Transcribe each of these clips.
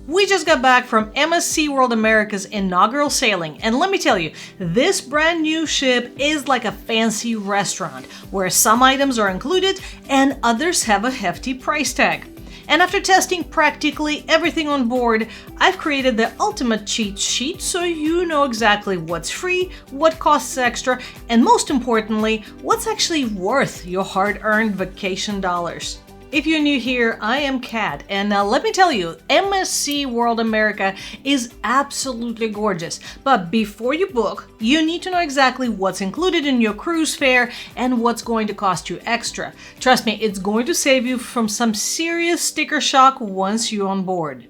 We just got back from MSC World America's inaugural sailing, and let me tell you, this brand new ship is like a fancy restaurant, where some items are included and others have a hefty price tag. And after testing practically everything on board, I've created the ultimate cheat sheet so you know exactly what's free, what costs extra, and most importantly, what's actually worth your hard-earned vacation dollars. If you're new here, I am Kat, and let me tell you, MSC World America is absolutely gorgeous. But before you book, you need to know exactly what's included in your cruise fare and what's going to cost you extra. Trust me, it's going to save you from some serious sticker shock once you're on board.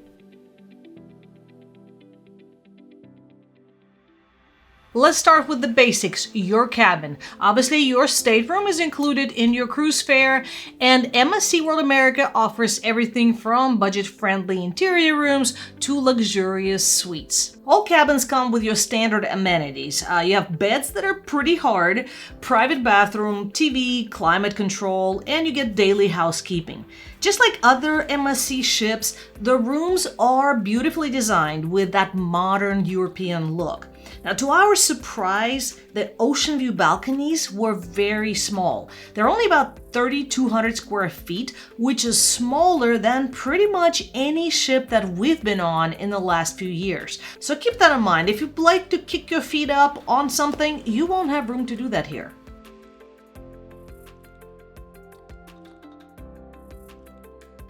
Let's start with the basics, your cabin. Obviously, your stateroom is included in your cruise fare, and MSC World America offers everything from budget-friendly interior rooms to luxurious suites. All cabins come with your standard amenities. You have beds that are pretty hard, private bathroom, TV, climate control, and you get daily housekeeping. Just like other MSC ships, the rooms are beautifully designed with that modern European look. Now, to our surprise, the ocean view balconies were very small. They're only about 3,200 square feet, which is smaller than pretty much any ship that we've been on in the last few years. So keep that in mind. If you'd like to kick your feet up on something, you won't have room to do that here.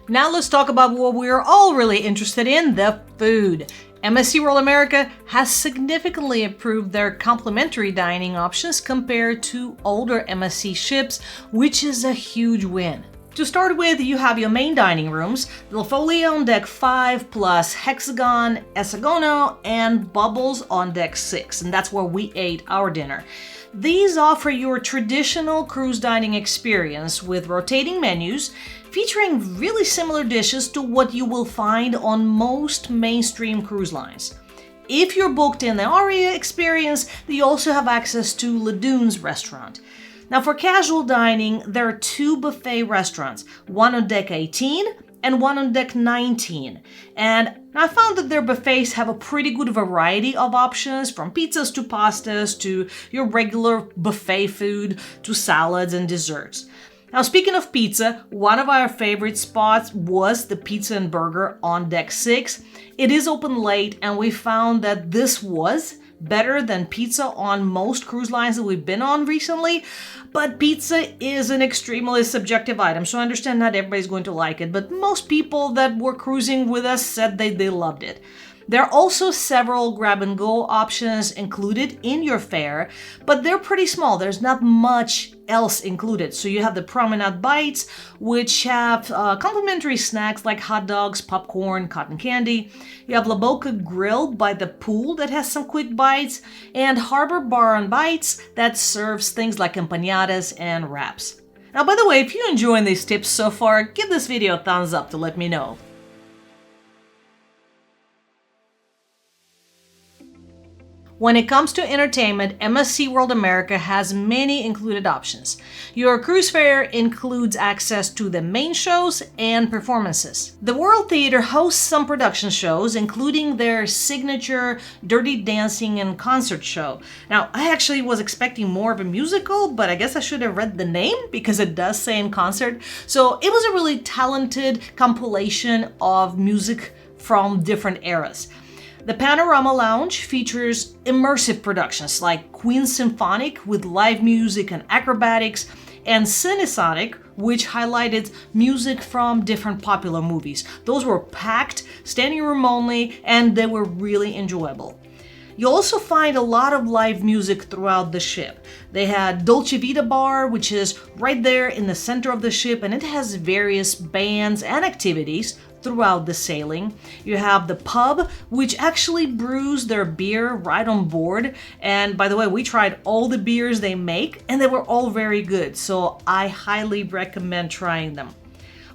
Now let's talk about what we're all really interested in, the food. MSC World America has significantly improved their complimentary dining options compared to older MSC ships, which is a huge win. To start with, you have your main dining rooms, the Folio on deck 5 plus Hexagon, Hexagono, and Bubbles on deck 6, and that's where we ate our dinner. These offer your traditional cruise dining experience with rotating menus, featuring really similar dishes to what you will find on most mainstream cruise lines. If you're booked in the Aria experience, you also have access to Ladoune's restaurant. Now for casual dining, there are two buffet restaurants, one on deck 18 and one on deck 19. And I found that their buffets have a pretty good variety of options, from pizzas to pastas to your regular buffet food to salads and desserts. Now, speaking of pizza, one of our favorite spots was the Pizza and Burger on deck 6. It is open late, and we found that this was better than pizza on most cruise lines that we've been on recently. But pizza is an extremely subjective item, so I understand not everybody's going to like it, but most people that were cruising with us said they loved it. There are also several grab-and-go options included in your fare, but they're pretty small. There's not much else included. So you have the Promenade Bites, which have complimentary snacks like hot dogs, popcorn, cotton candy. You have La Boca Grill by the pool that has some quick bites, and Harbor Bar and Bites that serves things like empanadas and wraps. Now, by the way, if you're enjoying these tips so far, give this video a thumbs up to let me know. When it comes to entertainment, MSC World America has many included options. Your cruise fare includes access to the main shows and performances. The World Theater hosts some production shows, including their signature Dirty Dancing and Concert show. Now, I actually was expecting more of a musical, but I guess I should have read the name because it does say in concert. So it was a really talented compilation of music from different eras. The Panorama Lounge features immersive productions like Queen Symphonic with live music and acrobatics, and Cinesonic, which highlighted music from different popular movies. Those were packed, standing room only, and they were really enjoyable. You'll also find a lot of live music throughout the ship. They had Dolce Vita Bar, which is right there in the center of the ship, and it has various bands and activities throughout the sailing. You have the pub, which actually brews their beer right on board. And by the way, we tried all the beers they make, and they were all very good, so I highly recommend trying them.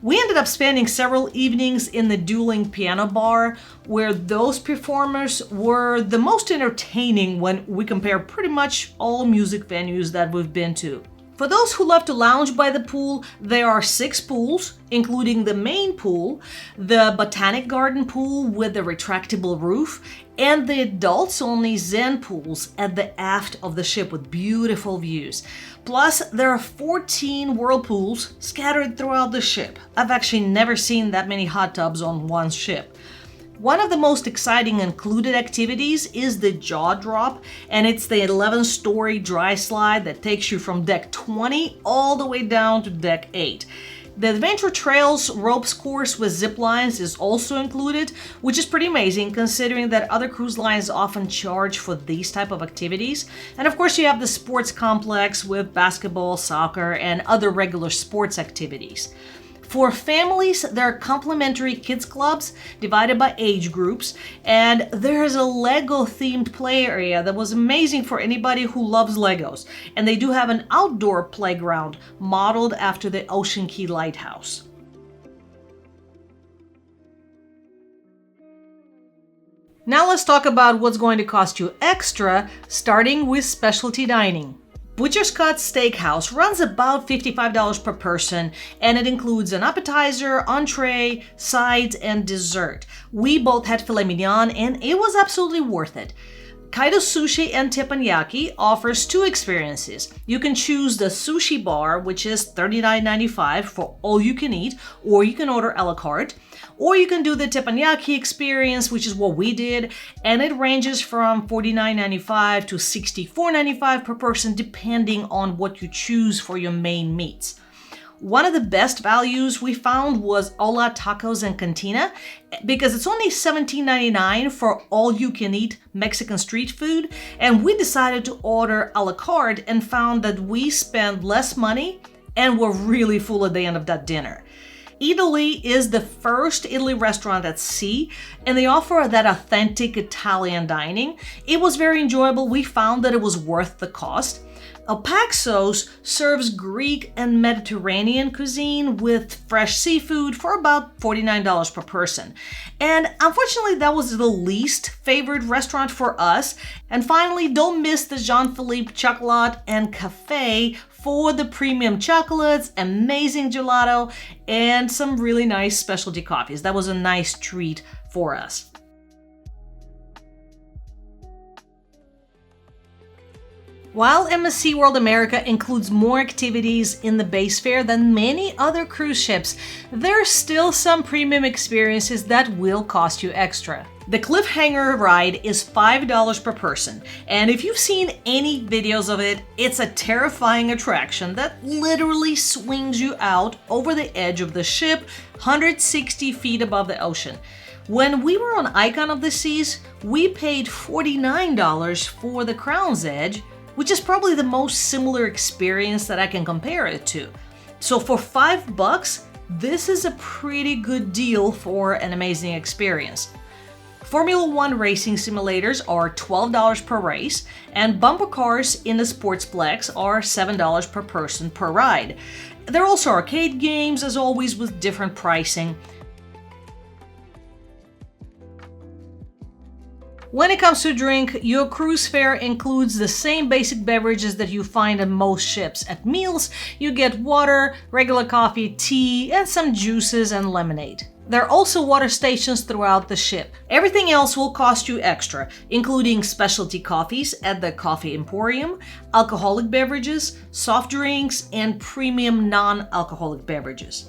We ended up spending several evenings in the dueling piano bar, where those performers were the most entertaining when we compare pretty much all music venues that we've been to. For those who love to lounge by the pool, there are 6 pools, including the main pool, the Botanic Garden pool with the retractable roof, and the adults-only Zen pools at the aft of the ship with beautiful views. Plus, there are 14 whirlpools scattered throughout the ship. I've actually never seen that many hot tubs on one ship. One of the most exciting included activities is the jaw drop, and it's the 11-story dry slide that takes you from deck 20 all the way down to deck 8. The Adventure Trails ropes course with zip lines is also included, which is pretty amazing considering that other cruise lines often charge for these type of activities. And of course you have the sports complex with basketball, soccer, and other regular sports activities. For families, there are complimentary kids clubs divided by age groups, and there's a Lego-themed play area that was amazing for anybody who loves Legos. And they do have an outdoor playground modeled after the Ocean Key Lighthouse. Now let's talk about what's going to cost you extra, starting with specialty dining. Butcher's Cut Steakhouse runs about $55 per person, and it includes an appetizer, entree, sides, and dessert. We both had filet mignon, and it was absolutely worth it. Kaido Sushi and Teppanyaki offers 2 experiences. You can choose the sushi bar, which is $39.95 for all you can eat, or you can order a la carte. Or you can do the teppanyaki experience, which is what we did, and it ranges from $49.95 to $64.95 per person, depending on what you choose for your main meats. One of the best values we found was Hola Tacos and Cantina, because it's only $17.99 for all-you-can-eat Mexican street food, and we decided to order a la carte and found that we spent less money and were really full at the end of that dinner. Italy is the first Italy restaurant at sea, and they offer that authentic Italian dining. It was very enjoyable. We found that it was worth the cost. El Paxos serves Greek and Mediterranean cuisine with fresh seafood for about $49 per person. And unfortunately, that was the least favorite restaurant for us. And finally, don't miss the Jean-Philippe Chocolat and Cafe for the premium chocolates, amazing gelato, and some really nice specialty coffees. That was a nice treat for us. While MSC World America includes more activities in the base fare than many other cruise ships, there are still some premium experiences that will cost you extra. The cliffhanger ride is $5 per person, and if you've seen any videos of it, it's a terrifying attraction that literally swings you out over the edge of the ship, 160 feet above the ocean. When we were on Icon of the Seas, we paid $49 for the Crown's Edge, which is probably the most similar experience that I can compare it to. So for $5, this is a pretty good deal for an amazing experience. Formula One racing simulators are $12 per race, and bumper cars in the Sportsplex are $7 per person per ride. There are also arcade games, as always, with different pricing. When it comes to drink, your cruise fare includes the same basic beverages that you find on most ships. At meals, you get water, regular coffee, tea, and some juices and lemonade. There are also water stations throughout the ship. Everything else will cost you extra, including specialty coffees at the Coffee Emporium, alcoholic beverages, soft drinks, and premium non-alcoholic beverages.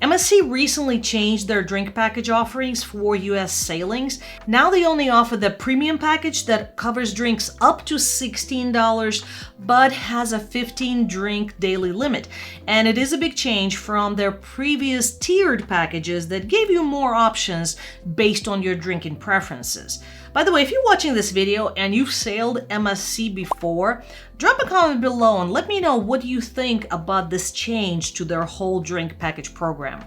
MSC recently changed their drink package offerings for US sailings. Now they only offer the premium package that covers drinks up to $16, but has a 15-drink daily limit. And it is a big change from their previous tiered packages that gave you more options based on your drinking preferences. By the way, if you're watching this video and you've sailed MSC before, drop a comment below and let me know what you think about this change to their whole drink package program.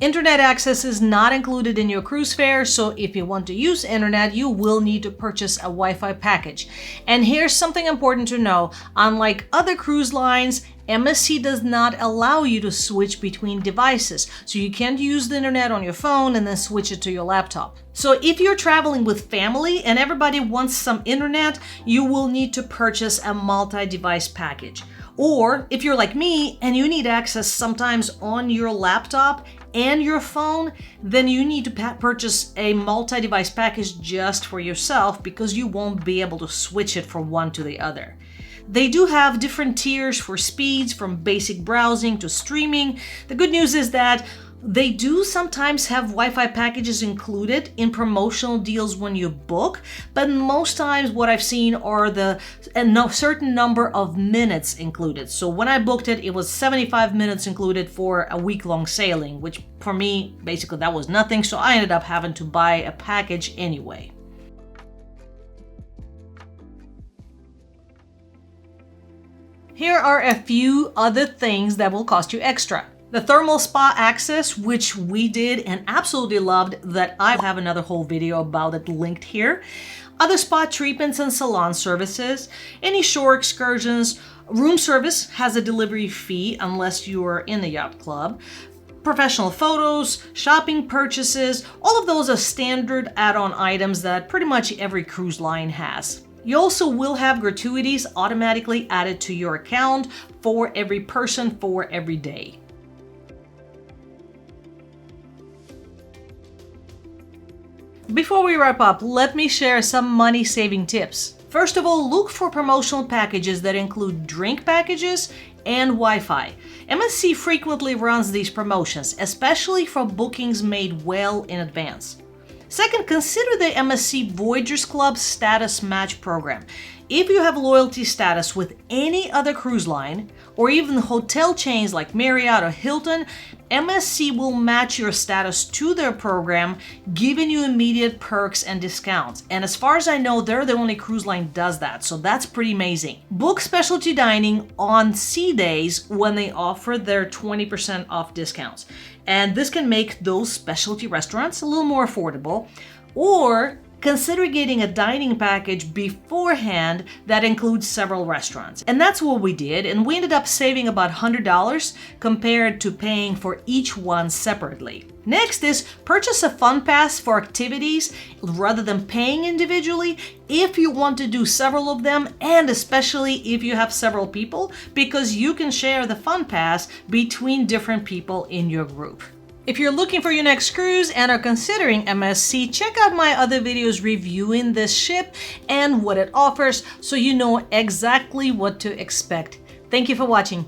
Internet access is not included in your cruise fare, so if you want to use internet, you will need to purchase a Wi-Fi package. And here's something important to know. Unlike other cruise lines, MSC does not allow you to switch between devices, so you can't use the internet on your phone and then switch it to your laptop. So if you're traveling with family and everybody wants some internet, you will need to purchase a multi-device package. Or if you're like me and you need access sometimes on your laptop and your phone, then you need to purchase a multi-device package just for yourself because you won't be able to switch it from one to the other. They do have different tiers for speeds, from basic browsing to streaming. The good news is that they do sometimes have Wi-Fi packages included in promotional deals when you book, but most times what I've seen are a certain number of minutes included. So when I booked it, it was 75 minutes included for a week-long sailing, which for me, basically that was nothing, so I ended up having to buy a package anyway. Here are a few other things that will cost you extra. The thermal spa access, which we did and absolutely loved, that I have another whole video about it linked here. Other spa treatments and salon services, any shore excursions, room service has a delivery fee unless you are in the yacht club. Professional photos, shopping purchases, all of those are standard add-on items that pretty much every cruise line has. You also will have gratuities automatically added to your account for every person for every day. Before we wrap up, let me share some money-saving tips. First of all, look for promotional packages that include drink packages and Wi-Fi. MSC frequently runs these promotions, especially for bookings made well in advance. Second, consider the MSC Voyagers Club Status Match Program. If you have loyalty status with any other cruise line, or even hotel chains like Marriott or Hilton, MSC will match your status to their program, giving you immediate perks and discounts. And as far as I know, they're the only cruise line that does that, so that's pretty amazing. Book specialty dining on sea days when they offer their 20% off discounts. And this can make those specialty restaurants a little more affordable. Or consider getting a dining package beforehand that includes several restaurants. And that's what we did, and we ended up saving about $100 compared to paying for each one separately. Next is purchase a fun pass for activities rather than paying individually if you want to do several of them, and especially if you have several people, because you can share the fun pass between different people in your group. If you're looking for your next cruise and are considering MSC, check out my other videos reviewing this ship and what it offers so you know exactly what to expect. Thank you for watching.